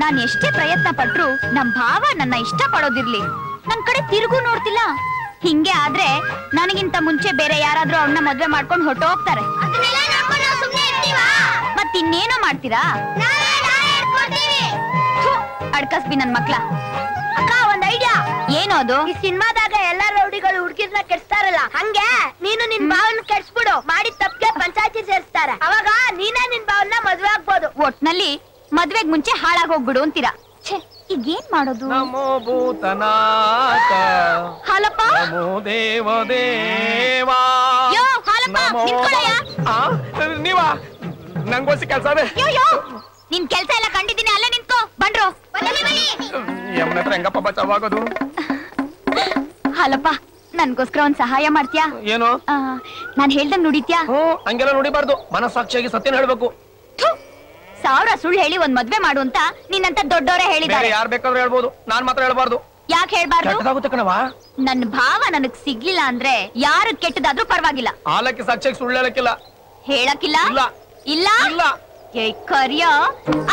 ನಾನ್ ಎಷ್ಟೇ ಪ್ರಯತ್ನ ಪಟ್ರು ನಮ್ ಭಾವ ನನ್ನ ಇಷ್ಟ ಪಡೋದಿರ್ಲಿ ನನ್ ಕಡೆ ತಿರುಗು ನೋಡ್ತಿಲ್ಲ. ಹಿಂಗೆ ಆದ್ರೆ ನನಗಿಂತ ಮುಂಚೆ ಬೇರೆ ಯಾರಾದ್ರೂ ಅವನ್ನ ಮದ್ವೆ ಮಾಡ್ಕೊಂಡು ಹೊಟ್ಟೋಗ್ತಾರೆ. ಮತ್ತಿನ್ನೇನೋ ಮಾಡ್ತೀರಾ? ಅಡ್ಕಸ್ಬಿ ನನ್ ಮಕ್ಳ. ಅಕ್ಕ ಒಂದ್ ಐಡಿಯಾ. ಏನೋದು? ಈ ಸಿನಿಮಾದಾಗ ಎಲ್ಲಾ ರೌಡಿಗಳು ಹುಡುಗಿರ್ನ ಕೆಡ್ಸ್ತಾರಲ್ಲ, ಹಂಗೆ ನೀನು ನಿನ್ ಭಾವನ ಕೆಡ್ಸ್ಬಿಡು. ಮಾಡಿದ ತಪ್ಪಿಗೆ ಪಂಚಾಯತಿ ಸೇರಿಸ್ತಾರೆ. ಅವಾಗ ನೀನೇ ನಿನ್ ಭಾವನ ಮದ್ವೆ ಆಗ್ಬೋದು. ಒಟ್ನಲ್ಲಿ ಮದ್ವೆಗ್ ಮುಂಚೆ ಹಾಳಾಗ್ ಹೋಗ್ಬಿಡು ಅಂತೀರಾ? ಈಗ ಏನ್ ಮಾಡೋದು? ನಮೋ ಭೂತನಾಥ ಹಾಲಪ್ಪ. ನಮೋ ದೇವ ದೇವಾ. ಯೋ ಹಾಲಪ್ಪ ನಿಂತ್ಕೊಳ್ಳಯ್ಯ. ನೀವಾ? ನಂಗೋಸಿ ಕೆಲ್ಸ ಅದೇ. ನಿನ್ ಕೆಲ್ಸ ಎಲ್ಲ ಕಂಡಿದ್ದೀನಿ, ಅಲ್ಲೇ ನಿಂತ್ಕೋ. ಬಂದ್ರು ಯಮನ ಹತ್ರ ಹೆಂಗಪ್ಪ ಬಚಾವಾಗೋದು? ಹಾಲಪ್ಪ ನನ್ಗೋಸ್ಕರ ಒಂದ್ ಸಹಾಯ ಮಾಡ್ತೀಯಾ? ಏನು? ನಾನ್ ಹೇಳ್ದಂಗ್ ನುಡಿತ್ಯಾ? ಹಂಗೆಲ್ಲ ನುಡಿಬಾರ್ದು, ಮನಸ್ಸಾಕ್ಷಿಯಾಗಿ ಸತ್ಯನ ಹೇಳ್ಬೇಕು. ಸಾವಿರ ಸುಳ್ಳು ಹೇಳಿ ಒಂದ್ ಮದ್ವೆ ಮಾಡು ಅಂತ ನಿನ್ನಂತ ದೊಡ್ಡವರೇ ಹೇಳಿದ್ದಾರೆ. ಯಾರು ಬೇಕಾದ್ರೂ ಹೇಳ್ಬೋದು, ನಾನ್ ಮಾತ್ರ ಹೇಳ್ಬಾರ್ದು. ಯಾಕೆ ಹೇಳ್ಬಾರ್ದು? ಕೆಟ್ಟದಾಗುತ್ತೆ ಕಣವಾ. ನನ್ ಭಾವ ನನಗ್ ಸಿಗ್ಲಿಲ್ಲ ಅಂದ್ರೆ ಯಾರು ಕೆಟ್ಟದಾದ್ರೂ ಪರವಾಗಿಲ್ಲ. ಆಲಕ್ಕೆ ಸಾಕ್ಷಿಯಾಗಿ ಸುಳ್ಳು ಹೇಳಕ್ಕಿಲ್ಲ. ಹೇಳಕ್ಕಿಲ್ಲ? ಇಲ್ಲ ಇಲ್ಲ ಇಲ್ಲ. ಕರಿಯ.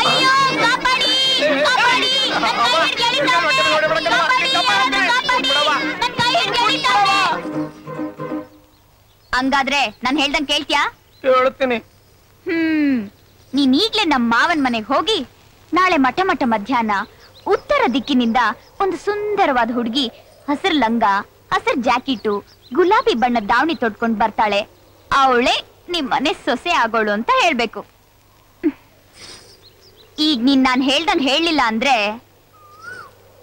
ಅಯ್ಯೋ ಕಾಪಾಡಿ ಕಾಪಾಡಿ, ನನ್ ಕೈ ಹಿಡ್ದು ಎಳಿತಾರೆ. ಹಂಗಾದ್ರೆ ನಾನ್ ಹೇಳ್ದಂಗ್ ಕೇಳ್ತ್ಯಾ? ಹೇಳ್ತೀನಿ. ನೀನ್ ಈಗ್ಲೇ ನಮ್ ಮಾವನ್ ಮನೆಗ್ ಹೋಗಿ ನಾಳೆ ಮಠ ಮಧ್ಯಾಹ್ನ ಉತ್ತರ ದಿಕ್ಕಿನಿಂದ ಒಂದು ಸುಂದರವಾದ ಹುಡುಗಿ ಹಸಿರು ಲಂಗ, ಹಸಿರು ಜಾಕೆಟು, ಗುಲಾಬಿ ಬಣ್ಣದ ದಾವಣಿ ತೊಟ್ಕೊಂಡ್ ಬರ್ತಾಳೆ. ಅವಳೆ ನಿಮ್ ಮನೆ ಸೊಸೆ ಆಗೋಳು ಅಂತ ಹೇಳ್ಬೇಕು. ಈಗ ನೀನ್ ನಾನ್ ಹೇಳ್ದಂಗ್ ಹೇಳಿಲ್ಲ ಅಂದ್ರೆ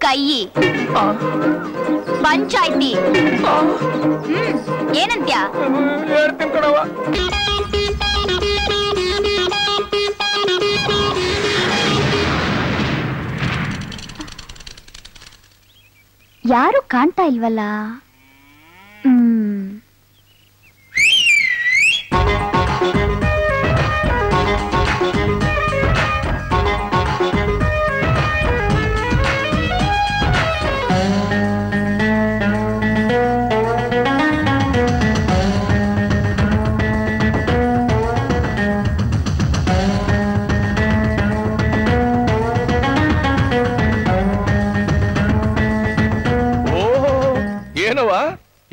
ಕೈ ಪಂಚಾಯ್ತಿ. ಏನಂತ್ಯ? ಹೇಳ್ತೀನಿ ಕಣವ. ಯಾರು ಕಾಣ್ತಾ ಇಲ್ವಲ್ಲ?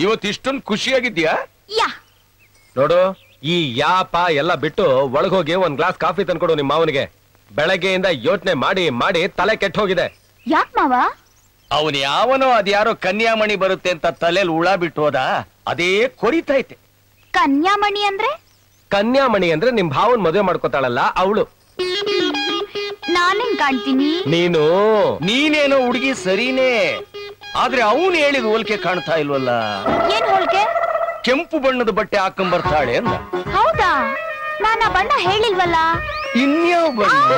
ಇವತ್ತು ಇಷ್ಟೊಂದು ಖುಷಿಯಾಗಿದ್ಯಾ? ನೋಡು, ಈ ಯಾಪ ಎಲ್ಲ ಬಿಟ್ಟು ಒಳಗೋಗಿ ಒಂದ್ ಗ್ಲಾಸ್ ಕಾಫಿ ತಂದ್ಕೊಡು ನಿಮ್ಮ ಮಾವನಿಗೆ. ಬೆಳಗ್ಗೆಯಿಂದ ಯೋಚನೆ ಮಾಡಿ ಮಾಡಿ ತಲೆ ಕೆಟ್ಟ ಹೋಗಿದೆ. ಯಾಕೆ ಮಾವ? ಅವನ್ ಯಾವನೋ ಅದ್ಯಾರೋ ಕನ್ಯಾಮಣಿ ಬರುತ್ತೆ ಅಂತ ತಲೆಯಲ್ಲಿ ಹುಳ ಬಿಟ್ಟು ಹೋದ, ಅದೇ ಕೊರಿತೈತೆ. ಕನ್ಯಾಮಣಿ ಅಂದ್ರೆ? ಕನ್ಯಾಮಣಿ ಅಂದ್ರೆ ನಿಮ್ ಭಾವನ್ ಮದುವೆ ಮಾಡ್ಕೋತಾಳಲ್ಲ ಅವಳು. ನಾನೇನ್ ಕಾಣ್ತೀನಿ? ನೀನೇನೋ ಹುಡುಗಿ ಸರಿನೇ, ಆದ್ರೆ ಅವನು ಹೇಳಿದ ಹೋಲಿಕೆ ಕಾಣ್ತಾ ಇಲ್ವಲ್ಲ. ಏನ್ ಹೋಲಿಕೆ? ಕೆಂಪು ಬಣ್ಣದ ಬಟ್ಟೆ ಹಾಕೊಂಡ್ ಬರ್ತಾಳೆ ಅಂದ. ಹೌದಾ? ನಾನ್ ಆ ಬಣ್ಣ ಹೇಳಿಲ್ವಲ್ಲ. ಇನ್ಯಾವ ಬಣ್ಣ?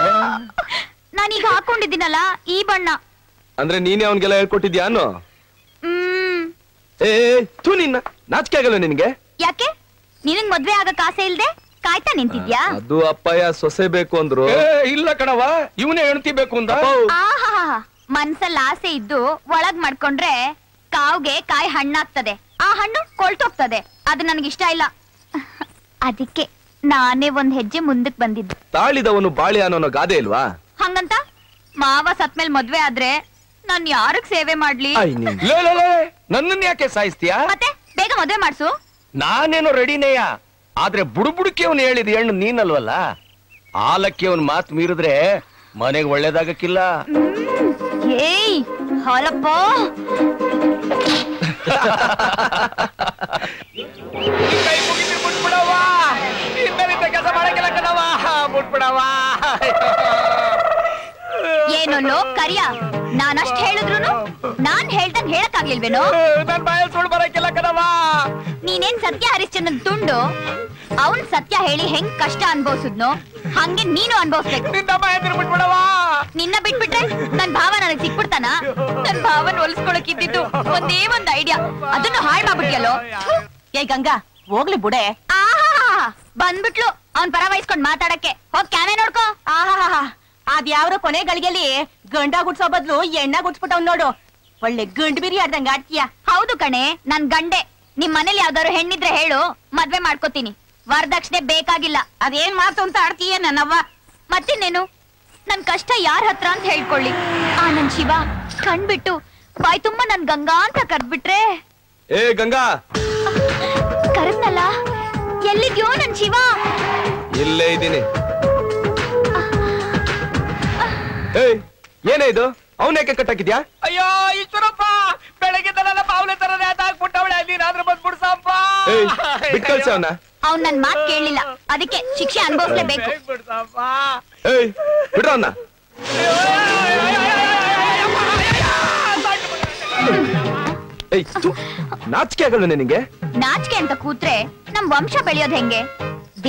ನಾನೀಗ ಹಾಕೊಂಡಿದ್ದೀನಲ್ಲ ಈ ಬಣ್ಣ. ಅಂದ್ರೆ ನೀನೇ ಅವನ್ಗೆಲ್ಲ ಹೇಳ್ಕೊಟ್ಟಿದ್ಯಾನು? ನಿನ್ನ ನಾಚಿಕೆ ಆಗಲ್ಲ ನಿನ್ಗೆ? ಯಾಕೆ? ನಿನಗ್ ಮದ್ವೆ ಆಗಕ್ ಆಸೆ ಇಲ್ದೆ ಕಾಯ್ತಾ ನಿಂತಿದ್ಯಾ? ಅದು ಅಪ್ಪಯ್ಯ ಸೊಸೆ ಬೇಕು ಅಂದ್ರು. ಇಲ್ಲ ಕಣವ, ಇವನೇ ಹೆಣ್ತಿ ಬೇಕು ಅಂದ. ಮನ್ಸಲ್ಲಿ ಆಸೆ ಇದ್ದು ಒಳಗ್ ಮಾಡ್ಕೊಂಡ್ರೆ ಕಾವ್ಗೆ ಕಾಯಿ ಹಣ್ಣಾಗ್ತದೆ, ಆ ಹಣ್ಣು ಕೊಳ್ತೋಗ್ತದೆ. ಅದು ನನಗಿಷ್ಟ ಇಲ್ಲ. ಅದಕ್ಕೆ ನಾನೇ ಒಂದ್ ಹೆಜ್ಜೆ ಮುಂದಕ್ ಬಂದಿದ್ದು. ತಾಳಿದವನು ಬಾಳಿ ಅನ್ನೋ ಗಾದೆ ಇಲ್ವಾ? ಹಂಗಂತ ಮಾವ ಸತ್ಮೇಲ್ ಮದ್ವೆ ಆದ್ರೆ ನಾನ್ ಯಾರಕ್ ಸೇವೆ ಮಾಡ್ಲಿ? ನನ್ನನ್ ಯಾಕೆ ಸಾಯಿಸ್ತೀಯಾ? ಮತ್ತೆ ಬೇಗ ಮದ್ವೆ ಮಾಡ್ಸು. ನಾನೇನೋ ರೆಡಿನೇಯ, ಆದ್ರೆ ಬುಡುಬುಡುಕಿ ಅವನು ಹೇಳಿದ ಹೆಣ್ಣು ನೀನಲ್ವಲ್ಲ. ಆಲಕ್ಕೆ ಅವನ್ ಮಾತು ಮೀರಿದ್ರೆ ಮನೆಗೆ ಒಳ್ಳೇದಾಗಕ್ಕಿಲ್ಲ. ಏಯ್ ಹಾಲಪ್ಪ, ಕೈ ಮುಗಿಸಿ ಮುಟ್ಬಿಡವಾ, ಇನ್ನರಿತ ಕೆಲಸ ಮಾಡಕ್ಕೆಲ್ಲ ಕಣವಾ, ಮುಟ್ಬಿಡವಾ. ಏನೋ ಕರಿಯ, ನಾನಷ್ಟ್ ಹೇಳಿದ್ರು ನಾನ್ ಹೇಳ್ದಂಗ್ ಹೇಳಕ್ಕಾಗ್ಲಿಲ್ವೇನೋ? ನನ್ ಬಾಯಲ್ಲಿ ಸುಳ್ಳು ಬರಕ್ಕೆಲ್ಲ ಕಣವಾ. ನೀನೇನ್ ಸತ್ಯ ಹರಿಶ್ಚಂದ್ರನ್ ತುಂಡು, ಅವನ್ ಸತ್ಯ ಹೇಳಿ ಹೆಂಗ್ ಕಷ್ಟ ಅನ್ಭವಿಸಿದ್ನೋ ಹಂಗೆ ನೀನು ಅನ್ಭವಿಸ್ಬೇಕು. ನಿನ್ನ ಬಿಟ್ಬಿಟ್ರೆ ನನ್ ಭಾವ ನನಗ್ ಸಿಕ್ಬಿಡ್ತಾನ? ನನ್ ಭಾವನ್ ಹೊಲಿಸ್ಕೊಳಕ್ ಇದ್ದಿದ್ದು ಒಂದೇ ಒಂದ್ ಐಡಿಯಾ, ಅದನ್ನು ಹಾಳ್ ಮಾಡ್ಬಿಟ್ಯಲ್ಲೋ. ಏ ಗಂಗಾ, ಹೋಗ್ಲಿ ಬುಡೆ. ಬಂದ್ಬಿಟ್ಲು ಅವ್ನ್ ಪರ ವಹಿಸ್ಕೊಂಡ್ ಮಾತಾಡಕ್ಕೆ. ಹೋಗ್ ಕ್ಯಾಮೆ ನೋಡ್ಕೋ. ಅದ್ಯಾವ್ರ ಕೊನೆ ಗಳಿಗೆಲಿ ಗಂಡ ಗುಡ್ಸೋ ಬದ್ಲು ಎಣ್ಣ ಗುಡ್ಸ್ಬಿಟ್ಟವ್ ನೋಡು. ಒಳ್ಳೆ ಗಂಡ್ ಬಿರಿ ಆಡ್ದಂಗ ಆಡ್ತೀಯ. ಹೌದು ಕಣೆ, ನನ್ ಗಂಡೆ. ನಿಮ್ ಮನೇಲಿ ಯಾವ್ದಾದ್ರು ಹೆಣ್ಣಿದ್ರೆ ಹೇಳು, ಮದ್ವೆ ಮಾಡ್ಕೋತೀನಿ. ವರದಕ್ಷಿಣೆ ಬೇಕಾಗಿಲ್ಲ. ಅದೇನ್ ಮಾತು ಅಂತ ಆಡ್ತೀಯ ನನ್ನವ್ವ. ಮತ್ತಿನ್ನೇನು, ನನ್ ಕಷ್ಟ ಯಾರ ಹತ್ರ ಅಂತ ಹೇಳ್ಕೊಳ್ಳಿ. ಆ ನನ್ ಶಿವ ಕಣ್ಬಿಟ್ಟು ಬಾಯ್ ತುಂಬಾ ನನ್ ಗಂಗಾ ಅಂತ ಕರ್ದ್ಬಿಟ್ರೆ. ಏ ಗಂಗಾ, ಕರೆದ್ನಲ್ಲ, ಎಲ್ಲಿದ್ಯೋ ನನ್ ಶಿವ? ಇಲ್ಲೇ ಇದ್ದೀನಿ. ಏಯ್, ಏನೇ ಇದು? ಅವನೇಕೆ ಕಟ್ಟಾಕಿದ್ಯಾ? ಅಯ್ಯೋ ಈಶ್ವರಪ್ಪ, ಬೆಳಗ್ಗೆ ತನಕ ಪಾವಲೆ ತರ ನೇತಾಕ್ಬಿಟ್ಟವಳೆ, ನೀನಾದ್ರೂ ಬಂದ್ಬಿಡ್ಸಪ್ಪ. ಬಿಟ್ ಕಳ್ಸ ಅವನ್ನ. ಅವ್ನ್ ನನ್ ಮಾತ್ ಕೇಳಲಿಲ್ಲ, ಅದಕ್ಕೆ ಶಿಕ್ಷೆ ಅನುಭವಿಸ್ಲೇಬೇಕು. ಬಿಡ್ಸಪ್ಪ. ಏಯ್, ಬಿಡ್ರ ಅವನ್ನ. ಏಯ್, ನಾಚಿಕೆ ಆಗಲ್ವ ನಿನಗೆ? ನಾಚಿಕೆ ಅಂತ ಕೂತ್ರೆ ನಮ್ ವಂಶ ಬೆಳೆಯೋದ್ ಹೆಂಗೆ?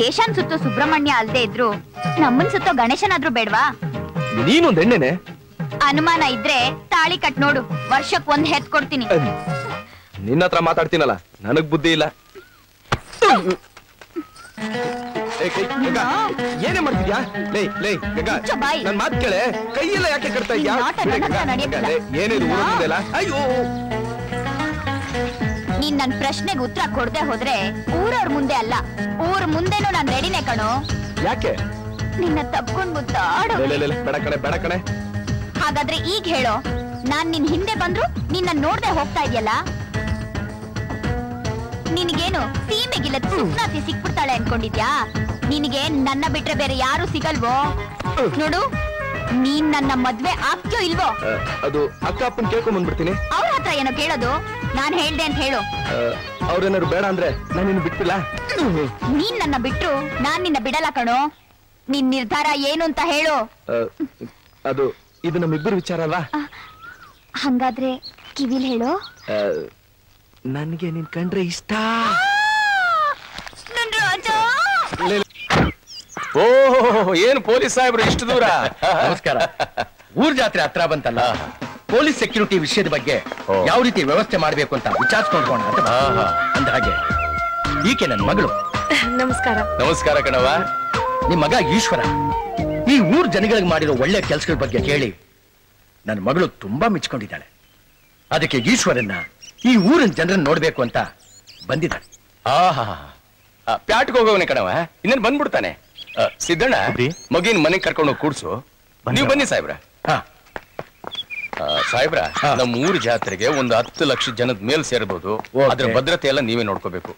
ದೇಶನ್ ಸುತ್ತೋ ಸುಬ್ರಹ್ಮಣ್ಯ ಅಲ್ದೇ ಇದ್ರು ನಮ್ಮನ್ ಸುತ್ತೋ ಗಣೇಶನಾದ್ರೂ ಬೇಡ್ವಾ? ನೀನೊಂದ್ ಎಣ್ಣೆನೆ. ಅನುಮಾನ ಇದ್ರೆ ತಾಳಿ ಕಟ್ ನೋಡು, ವರ್ಷಕ್ ಒಂದ್ ಹೆತ್ ಕೊಡ್ತೀನಿ. ನಿನ್ನ ಹತ್ರ ಮಾತಾಡ್ತೀನಲ್ಲ, ನನಗ್ ಬುದ್ಧಿ ಇಲ್ಲ. ಏನೇ ಮಾಡ್ತಿದ್ಯಾ? ಲೇ ಲೇ ಗಂಗಾ, ನನ್ ಮಾತ್ ಕೇಳೆ. ಕೈಯೆಲ್ಲ ಯಾಕೆ ಕಟ್ತಾ ಇದ್ಯಾ? ಏನಿದು ಊರಲ್ಲ? ಅಯ್ಯೋ, ನೀನ್ ನನ್ ಪ್ರಶ್ನೆಗೆ ಉತ್ತರ ಕೊಡದೆ ಹೋದ್ರೆ ಊರವ್ರ ಮುಂದೆ ಅಲ್ಲ, ಊರ್ ಮುಂದೆನೂ ನಾನ್ ರೆಡಿನೇ ಕಣೋ. ಯಾಕೆ? ನಿನ್ನ ತಪ್ಕೊಂಡ್ ಮುದ್ದಾಡು. ಬೇಡ ಕಣೆ, ಬೇಡ ಕಣೆ. ಹಾಗಾದ್ರೆ ಈಗ ಹೇಳೋ, ನಾನ್ ನಿನ್ ಹಿಂದೆ ಬಂದ್ರು ನಿನ್ನ ನೋಡ್ದೆ ಹೋಗ್ತಾ ಇದೆಯಲ್ಲ? ನಿನಗೇನು ಸೀಮೆಗಿಲ್ಲ ಸುಪ್ನಾತಿ ಸಿಕ್ಬಿಡ್ತಾಳೆ ಅನ್ಕೊಂಡಿದ್ಯಾ? ನಿನಗೆ ನನ್ನ ಬಿಟ್ರೆ ಬೇರೆ ಯಾರು ಸಿಗಲ್ವೋ? ನೋಡು, ನೀನ್ ನನ್ನ ಮದ್ವೆ ಆಗ್ತೀಯೋ ಇಲ್ವೋ? ಅದು ಅಕ್ಕ ಅಪ್ಪನ್ ಕೇಳ್ಕೊಂಡ್ ಬಂದ್ಬಿಡ್ತೀನಿ. ಅವ್ರ ಹತ್ರ ಏನೋ ಕೇಳೋದು? ನಾನ್ ಹೇಳ್ದೆ ಅಂತ ಹೇಳು. ಅವ್ರೇನಾದ್ರು ಬೇಡ ಅಂದ್ರೆ ನಾನು ನಿನ್ನ ಬಿಟ್ಟಿಲ್ಲ. ನೀನ್ ನನ್ನ ಬಿಟ್ರು ನಾನ್ ನಿನ್ನ ಬಿಡಲ್ಲ ಕಣೋ. ನಿನ್ ನಿರ್ಧಾರ ಏನು ಅಂತ ಹೇಳು. ಅದು ಇದು ನಮ್ಮಿಬ್ಬರು ವಿಚಾರ ಅಲ್ವಾ? ಹಂಗಾದ್ರೆ ಕಿವಿಲ್ ಹೇಳು. ನನ್ಗೆ ನಿನ್ ಕಂಡ್ರೆ ಇಷ್ಟ. ಓಹ್, ಏನು ಪೊಲೀಸ್ ಸಾಹೇಬ್ರು ಇಷ್ಟು ದೂರ? ನಮಸ್ಕಾರ. ಊರ್ ಜಾತ್ರೆ ಹತ್ರ ಬಂತಲ್ಲ, ಪೊಲೀಸ್ ಸೆಕ್ಯೂರಿಟಿ ವಿಷಯದ ಬಗ್ಗೆ ಯಾವ ರೀತಿ ವ್ಯವಸ್ಥೆ ಮಾಡ್ಬೇಕು ಅಂತ ವಿಚಾರಿಸ್ಕೊಂಡ್ಕೋಣ ಅಂತ. ಅಂದ ಹಾಗೆ ಈಕೆ ನನ್ನ ಮಗಳು. ನಮಸ್ಕಾರ. ನಮಸ್ಕಾರ ಕಣವ. ನಿಮ್ ಮಗ ಈಶ್ವರ ಈ ಊರ್ ಜನಗಳಿಗೆ ಮಾಡಿರೋ ಒಳ್ಳೆ ಕೆಲಸಗಳ ಬಗ್ಗೆ ಕೇಳಿ ನನ್ನ ಮಗಳು ತುಂಬಾ ಮೆಚ್ಕೊಂಡಿದ್ದಾಳೆ. ಅದಕ್ಕೆ ಈಶ್ವರನ್ನ ಈ ಊರಿನ ಜನರನ್ನ ನೋಡ್ಬೇಕು ಅಂತ ಬಂದಿದ್ದಾಳೆ. ಪ್ಯಾಟ್ಗೆ ಹೋಗೋವನೇ ಕಣವ, ಇನ್ನೇನು ಬಂದ್ಬಿಡ್ತಾನೆ. ಸಿದ್ದಣ್ಣ, ಮಗಿನ ಮನೆಗೆ ಕರ್ಕೊಂಡು ಹೋಗಿ ಕೂಡ್ಸು. ನೀವು ಬನ್ನಿ ಸಾಹೇಬ್ರ. ಸಾಹೇಬ್ರ, ನಮ್ಮ ಊರ್ ಜಾತ್ರೆಗೆ ಒಂದು 10 ಲಕ್ಷ ಜನದ ಮೇಲ್ ಸೇರ್ಬೋದು. ಅದ್ರ ಭದ್ರತೆ ಎಲ್ಲ ನೀವೇ ನೋಡ್ಕೋಬೇಕು.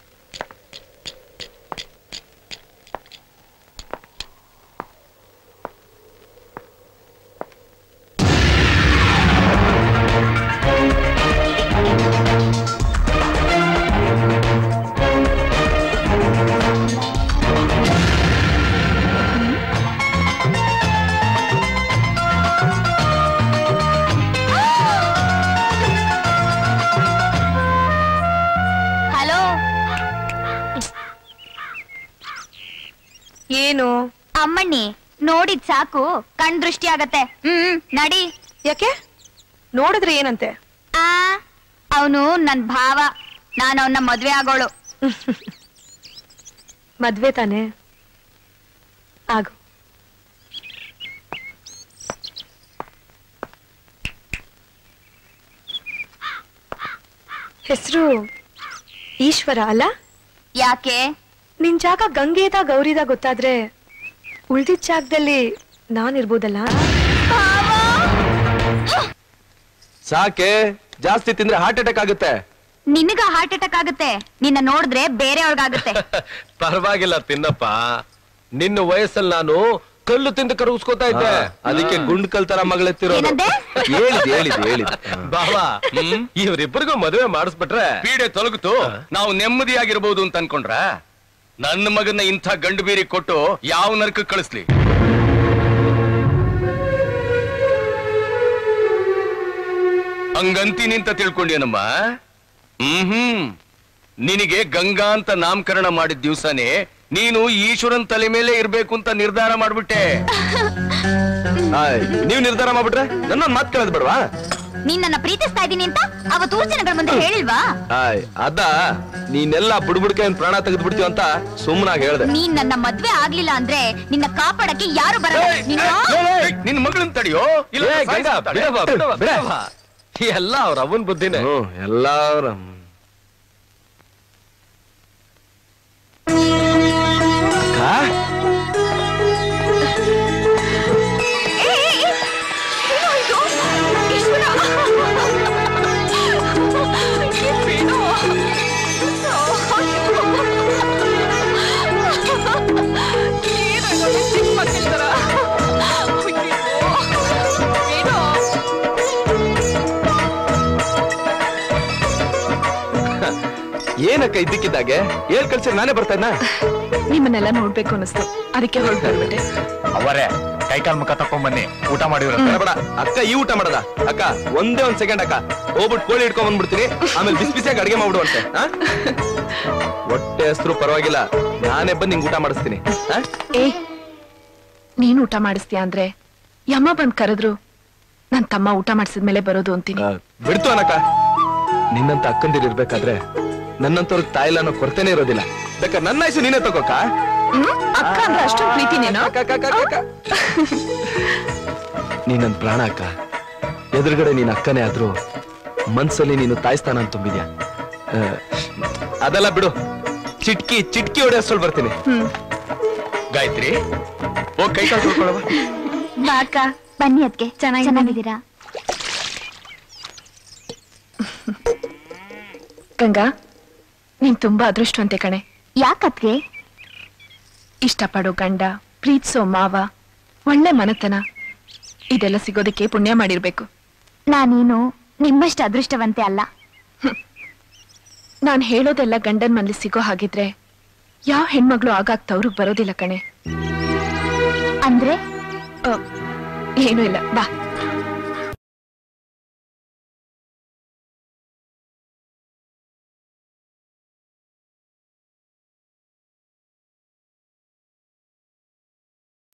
ಏನು ಅಮ್ಮಣ್ಣಿ, ನೋಡಿದ್ ಸಾಕು ಕಣ್ ದೃಷ್ಟಿ ಆಗತ್ತೆ. ನಡಿ. ಯಾಕೆ? ನೋಡಿದ್ರೆ ಏನಂತೆ? ಅವನು ನನ್ ಭಾವ, ನಾನು ಅವನ್ನ ಮದ್ವೆ ಆಗೋಳು. ಮದ್ವೆ ತಾನೆ ಆಗು. ಹೆಸರು ಈಶ್ವರ ಅಲ್ಲ? ಯಾಕೆ? ನಿನ್ ಜಾಗ ಗಂಗೆದ ಗೌರಿದ ಗೊತ್ತಾದ್ರೆ ಉಳ್ದಿದ್ ಜಾಗದಲ್ಲಿ ನಾನಿರ್ಬೋದಲ್ಲ. ಸಾಕೆ, ಜಾಸ್ತಿ ತಿಂದ್ರೆ ಹಾರ್ಟ್ ಅಟ್ಯಾಕ್ ಆಗುತ್ತೆ. ನಿನಗ ಹಾರ್ಟ್ ಅಟ್ಯಾಕ್ ಆಗುತ್ತೆ, ನಿನ್ನ ನೋಡಿದ್ರೆ ಬೇರೆಯವ್ರಿಗಾಗುತ್ತೆ. ಪರವಾಗಿಲ್ಲ ತಿನ್ನಪ್ಪ. ನಿನ್ನ ವಯಸ್ಸಲ್ಲಿ ನಾನು ಕಲ್ಲು ತಿಂದು ಕರಗಿಸ್ಕೋತಾ ಇದ್ದೆ, ಅದಕ್ಕೆ ಗುಂಡ್ ಕಲ್ ತರ ಮಗಳೆತ್ತಿರೋ. ಹೇಳಿದ್ ಬಾವಾ, ಇವ್ರಿಬ್ಬರಿಗೂ ಮದುವೆ ಮಾಡಿಸ್ಬಿಟ್ರೆ ಪೀಡೆ ತೊಲಗಿತು, ನಾವು ನೆಮ್ಮದಿಯಾಗಿರ್ಬೋದು ಅಂತ ಅನ್ಕೊಂಡ್ರ? ನನ್ನ ಮಗನ ಇಂಥ ಗಂಡು ಬೀರಿ ಕೊಟ್ಟು ಯಾವ ನರಕ ಕಳಿಸ್ಲಿ? ಹಂಗಂತೀನಿ ಅಂತ ತಿಳ್ಕೊಂಡೇನಮ್ಮ? ನಿನಗೆ ಗಂಗಾ ಅಂತ ನಾಮಕರಣ ಮಾಡಿದ ದಿವ್ಸನೇ ನೀನು ಈಶ್ವರನ್ ತಲೆ ಮೇಲೆ ಇರ್ಬೇಕು ಅಂತ ನಿರ್ಧಾರ ಮಾಡ್ಬಿಟ್ಟೆ. ನೀವ್ ನಿರ್ಧಾರ ಮಾಡ್ಬಿಟ್ರೆ ನನ್ನೊಂದ್ ಮಾತ್ ಕೇಳೋದ್ ಬೇಡವಾ? ನೀನ್ ನನ್ನ ಪ್ರೀತಿಸ್ತಾ ಇದೀನಿ ಅಂತ ಅವತ್ತು ಜನಗಳ ಮುಂದೆ ಹೇಳಿಲ್ವಾ? ಅದ ನೀನೆಲ್ಲ ಬುಡ್ಬುಡ್ಕೆ ಪ್ರಾಣ ತೆಗೆದು ಬಿಡ್ತೀವ ಅಂತ ಸುಮ್ಮನಾಗಿ ಹೇಳ್ದೆ. ನೀನ್ ನನ್ನ ಮದ್ವೆ ಆಗ್ಲಿಲ್ಲ ಅಂದ್ರೆ ನಿನ್ನ ಕಾಪಾಡಕ್ಕೆ ಯಾರು ಬರಲ್ಲ. ನಿನ್ ಮಗಳನ್ನ ತಡಿಯೋ. ಎಲ್ಲ ಅವ್ರ ಅವನ್ ಬುದ್ಧಿನೇ. ಎಲ್ಲ ಅವ್ರ ಏನಕ್ಕ ಇದ್ದಕ್ಕಿದ್ದಾಗೆ ಹೇಳ್ ಕಳ್ಸಿ ನಾನೇ ಬರ್ತಾ ಇದ್ನ ನಿಮ್ಮನ್ನೆಲ್ಲ ನೋಡ್ಬೇಕು ಅನಿಸ್ತು, ಅದಕ್ಕೆ ಹೊರಟ್ಬಿಟ್ಟೆ. ಅವರೇ ಕೈಕಾಲ್ ಮುಖ ತಕೊಂಡ್ ಬನ್ನಿ, ಊಟ ಮಾಡಿವ್ರ. ಬೇಡ ಅಕ್ಕ, ಈ ಊಟ ಮಾಡದ ಅಕ್ಕ? ಒಂದೇ ಒಂದ್ ಸೆಕೆಂಡ್ ಅಕ್ಕ, ಹೋಗ್ಬಿಟ್ಟು ಕೋಳಿ ಇಟ್ಕೊಂಡ್ ಬಂದ್ಬಿಡ್ತೀನಿ, ಆಮೇಲೆ ಬಿಸಿ ಬಿಸಿಯಾಗಿ ಅಡಿಗೆ ಮಾಡ್ಬಿಡುವಂತೆ. ಹೊಟ್ಟೆ ಹೆಸರು ಪರವಾಗಿಲ್ಲ, ನಾನೇ ಬಂದು ನಿಂಗೆ ಊಟ ಮಾಡಿಸ್ತೀನಿ. ಏ, ನೀನ್ ಊಟ ಮಾಡಿಸ್ತೀಯ ಅಂದ್ರೆ ಯಮ್ಮ ಬಂದ್ ಕರೆದ್ರು ನನ್ ತಮ್ಮ ಊಟ ಮಾಡಿಸಿದ್ಮೇಲೆ ಬರೋದು ಅಂತೀನಿ. ಬಿಡ್ತು ಅನಕ್ಕ, ನಿನ್ನಂತ ಅಕ್ಕಂದಿರ್ ಇರ್ಬೇಕಾದ್ರೆ ನನ್ನಂತವ್ರಿಗೆ ತಾಯಿಲ್ಲ ಅನ್ನೋ ಕೊರತೆನೇ ಇರೋದಿಲ್ಲ. ಬೇಕಾ ನನ್ನ ಆಯ್ಸು ನೀನೇ ತಗೋಕ. ಅಕ್ಕ ಅಂದ್ರೆ ಅಷ್ಟೊಂದು ಪ್ರೀತಿ ನೀನು? ನೀ ನನ್ ಪ್ರಾಣ ಅಕ್ಕ. ಎದುರುಗಡೆ ನೀನ್ ಅಕ್ಕನೇ ಆದ್ರೂ ಮನ್ಸಲ್ಲಿ ನೀನು ತಾಯಿಸ್ತಾನ ಅಂತ ತುಂಬಿದ್ಯಾ. ಅದೆಲ್ಲ ಬಿಡು, ಚಿಟ್ಕಿ ಚಿಟ್ಕಿ ಹೊಡೆಯಷ್ಟೊಳ್ ಬರ್ತೀನಿ. ಗಾಯತ್ರಿ, ಹೋಗ್ ಕೈ ಕಾಲು ತೊಳ್ಕೊಳ್ಳವ. ಬಾ ಅಕ್ಕ. ಬನ್ನಿ ಅದಕ್ಕೆ. ಚೆನ್ನಾಗಿದ್ದೀರಾ? ಗಂಗಾ, ನೀನ್ ತುಂಬಾ ಅದೃಷ್ಟವಂತೆ ಕಣೆ. ಯಾಕತ್ಗೆ? ಇಷ್ಟಪಡೋ ಗಂಡ, ಪ್ರೀತಿಸೋ ಮಾವ, ಒಳ್ಳೆ ಮನತನ, ಇದೆಲ್ಲ ಸಿಗೋದಕ್ಕೆ ಪುಣ್ಯ ಮಾಡಿರ್ಬೇಕು. ನಾನೇನು ನಿಮ್ಮಷ್ಟು ಅದೃಷ್ಟವಂತೆ ಅಲ್ಲ. ನಾನ್ ಹೇಳೋದೆಲ್ಲ ಗಂಡನ್ ಮನೇಲಿ ಸಿಗೋ ಹಾಗಿದ್ರೆ ಯಾವ ಹೆಣ್ಮಗಳು ಆಗಾಗ ತವ್ರಿಗೆ ಬರೋದಿಲ್ಲ ಕಣೆ. ಅಂದ್ರೆ ಏನೂ ಇಲ್ಲ, ಬಾ.